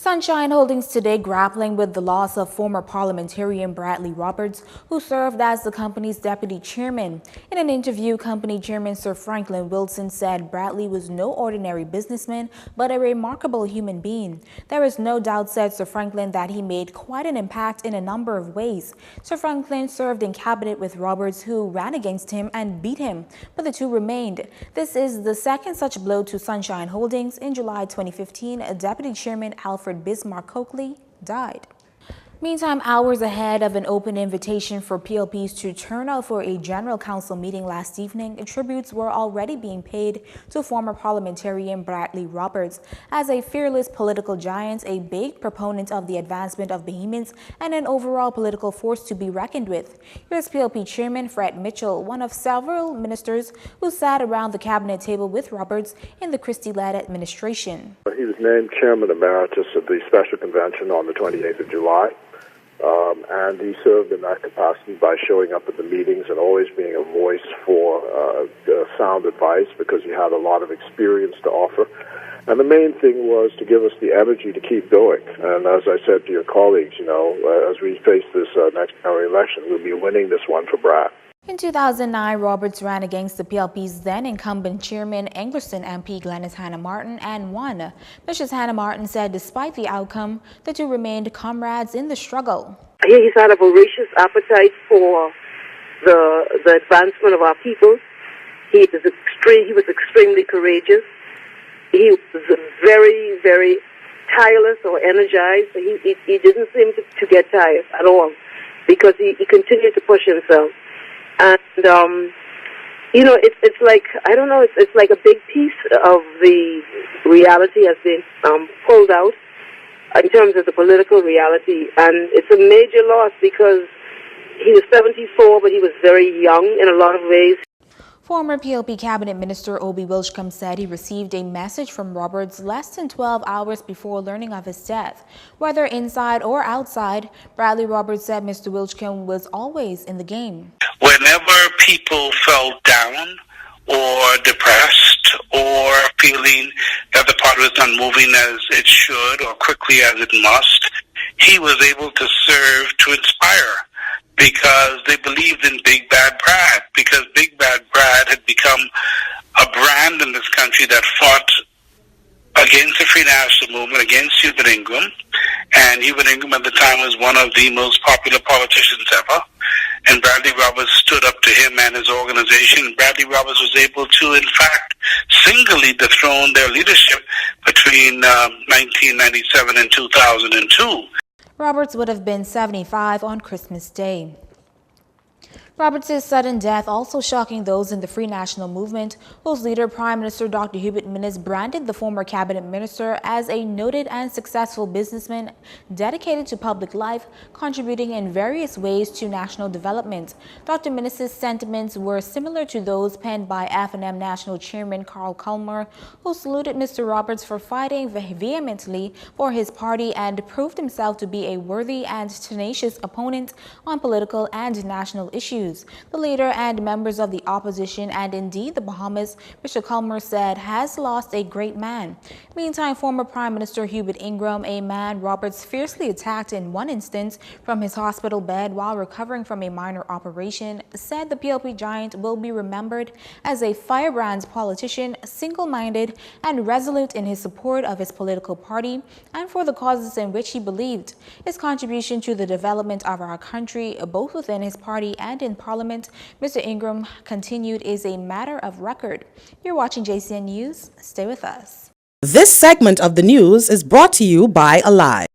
Sunshine Holdings today grappling with the loss of former parliamentarian Bradley Roberts, who served as the company's deputy chairman. In an interview, company chairman Sir Franklin Wilson said Bradley was no ordinary businessman, but a remarkable human being. There is no doubt, said Sir Franklin, that he made quite an impact in a number of ways. Sir Franklin served in cabinet with Roberts, who ran against him and beat him, but the two remained. This is the second such blow to Sunshine Holdings. In July 2015, Deputy Chairman Alfred Bismarck Coakley died. Meantime, hours ahead of an open invitation for PLPs to turn out for a general council meeting last evening, tributes were already being paid to former parliamentarian Bradley Roberts. As a fearless political giant, a big proponent of the advancement of Bahamians, and an overall political force to be reckoned with. Here's PLP Chairman Fred Mitchell, one of several ministers who sat around the cabinet table with Roberts in the Christie-led administration. He was named Chairman Emeritus of the Special Convention on the 28th of July. And he served in that capacity by showing up at the meetings and always being a voice for sound advice, because he had a lot of experience to offer. And the main thing was to give us the energy to keep going. And as I said to your colleagues, as we face this next general election, we'll be winning this one for Brad. In 2009, Roberts ran against the PLP's then-incumbent chairman, Anglerston MP Glenys Hannah Martin, and won. Mrs. Hannah Martin said despite the outcome, the two remained comrades in the struggle. He's had a voracious appetite for the advancement of our people. He was extremely courageous. He was very, very tireless or energized. He didn't seem to get tired at all, because he continued to push himself. And, it's like, I don't know, it's like a big piece of the reality has been pulled out in terms of the political reality. And it's a major loss, because he was 74, but he was very young in a lot of ways. Former PLP Cabinet Minister Obi Wilchcombe said he received a message from Roberts less than 12 hours before learning of his death. Whether inside or outside, Bradley Roberts said Mr. Wilchcombe was always in the game. Whenever people felt down or depressed or feeling that the party was not moving as it should or quickly as it must, he was able to serve to inspire, because they believed in Big Bad Brad, because Big Bad Brad had become a brand in this country that fought against the Free National Movement, against Hubert Ingraham. And Hubert Ingraham at the time was one of the most popular politicians ever. And Bradley Roberts stood up to him and his organization. Bradley Roberts was able to, in fact, singly dethrone their leadership between 1997 and 2002. Roberts would have been 75 on Christmas Day. Roberts' sudden death also shocking those in the Free National Movement, whose leader, Prime Minister Dr. Hubert Minnis, branded the former cabinet minister as a noted and successful businessman dedicated to public life, contributing in various ways to national development. Dr. Minnis' sentiments were similar to those penned by F&M National Chairman Carl Culmer, who saluted Mr. Roberts for fighting vehemently for his party and proved himself to be a worthy and tenacious opponent on political and national issues. The leader and members of the opposition, and indeed the Bahamas, Mr. Culmer said, has lost a great man. Meantime, former Prime Minister Hubert Ingraham, a man Roberts fiercely attacked in one instance from his hospital bed while recovering from a minor operation, said the PLP giant will be remembered as a firebrand politician, single-minded and resolute in his support of his political party and for the causes in which he believed. His contribution to the development of our country, both within his party and in Parliament, Mr. Ingraham continued, is a matter of record. You're watching JCN News. Stay with us. This segment of the news is brought to you by Alive.